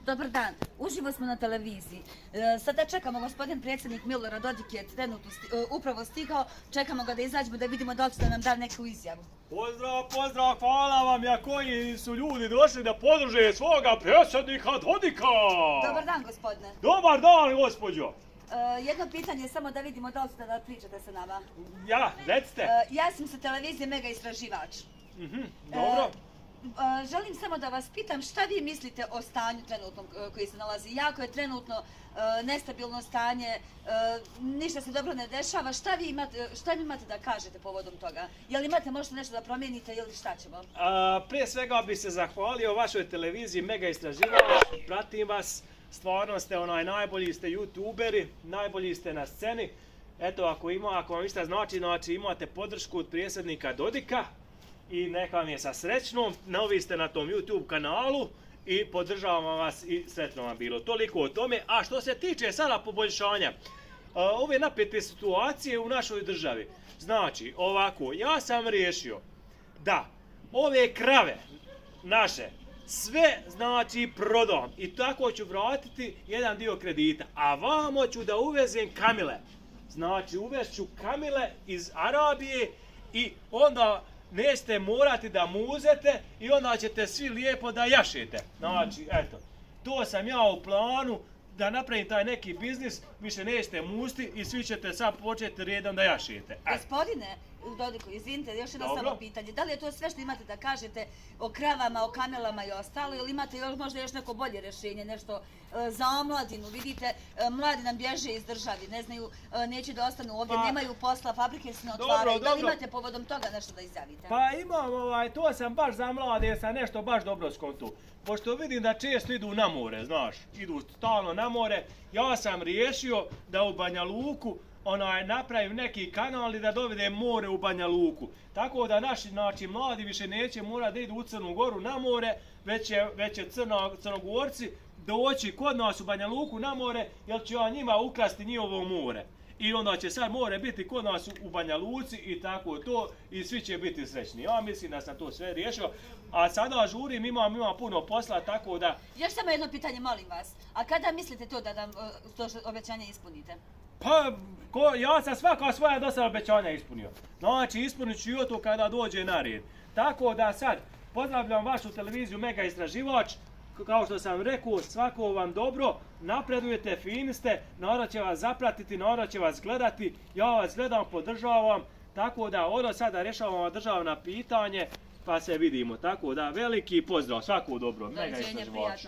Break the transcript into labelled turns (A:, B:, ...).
A: Dobar dan, uživo smo na televiziji. Sada čekamo, gospodin predsjednik Milorad Dodik je trenutno upravo stigao, čekamo ga da izađemo da vidimo da li će da nam da neku izjavu.
B: Pozdrav, hvala vam ja koji su ljudi došli da podrže svoga predsjednika Dodika.
A: Dobar dan, gospodine.
B: Dobar dan, gospođo.
A: Jedno pitanje, samo da vidimo da li ćete da pričate sa nama.
B: Ja, recite.
A: Ja sam sa televizije Mega istraživač.
B: Dobro.
A: Želim samo da vas pitam šta vi mislite o stanju trenutnom koji se nalazi. Jako je trenutno nestabilno stanje, ništa se dobro ne dešava. Šta vi imate da kažete povodom toga? Jel imate možda nešto da promijenite ili šta ćemo?
B: Prije svega bih se zahvalio vašoj televiziji Mega istraživač. Pratim vas, stvarno ste najbolji ste youtuberi, najbolji ste na sceni. Eto, ako vam išta znači imate podršku od predsjednika Dodika. I neka vam je sa srećnom, novi ste na tom YouTube kanalu i podržavam vas i sretno vam bilo. Toliko o tome. A što se tiče sada poboljšanja, ove napete situacije u našoj državi. Znači, ovako, ja sam riješio da ove krave naše sve prodam i tako ću vratiti jedan dio kredita. A vamo ću da uvezem kamile. Znači, uvešću kamile iz Arabije i onda nećete morati da muzete i onda ćete svi lijepo da jašete. Znači, eto, to sam ja u planu da napravim taj neki biznis, više nećete musti i svi ćete sad početi redom da jašete.
A: Gospodine Dodiku, izvinite, još jedno samo pitanje. Da li je to sve što imate da kažete o kravama, o kamelama i ostalo, ili imate možda još neko bolje rješenje, nešto za omladinu? Vidite, mladi nam bježe iz državi, ne znaju, neće da ostanu ovdje, nemaju posla, fabrike se ne otvaraju. Da li imate povodom toga nešto da izjavite?
B: Pa imam, to sam baš za mlade, sam nešto baš dobro skontu. Pošto vidim da često idu na more, znaš, idu stalno na more, ja sam riješio da u Banja Luku napravim neki kanal i da dovedem more u Banja Luku. Tako da naši mladi više neće morati da idu u Crnu Goru na more, već će Crnogorci doći kod nas u Banja Luku na more, jer ću ja njima ukrasti njihovo more. I onda će sad more biti kod nas u Banja Luci i tako to i svi će biti srećni. Ja mislim da sam to sve riješio, a sada žurim, imam puno posla, tako da...
A: Još samo jedno pitanje, molim vas. A kada mislite to da nam to obećanje ispunite?
B: Pa, ja sam svaka svoja do sada obećanja ispunio. Znači, ispunit ću i to kada dođe na red. Tako da sad, pozdravljam vašu televiziju Mega istraživač. Kao što sam rekao, svako vam dobro, napredujete, fini ste, narod će vas zapratiti, narod će vas gledati, ja vas gledam, podržavam, tako da od sada rješavamo državna pitanje, pa se vidimo. Tako da, veliki pozdrav, svako dobro, Mega istraživač.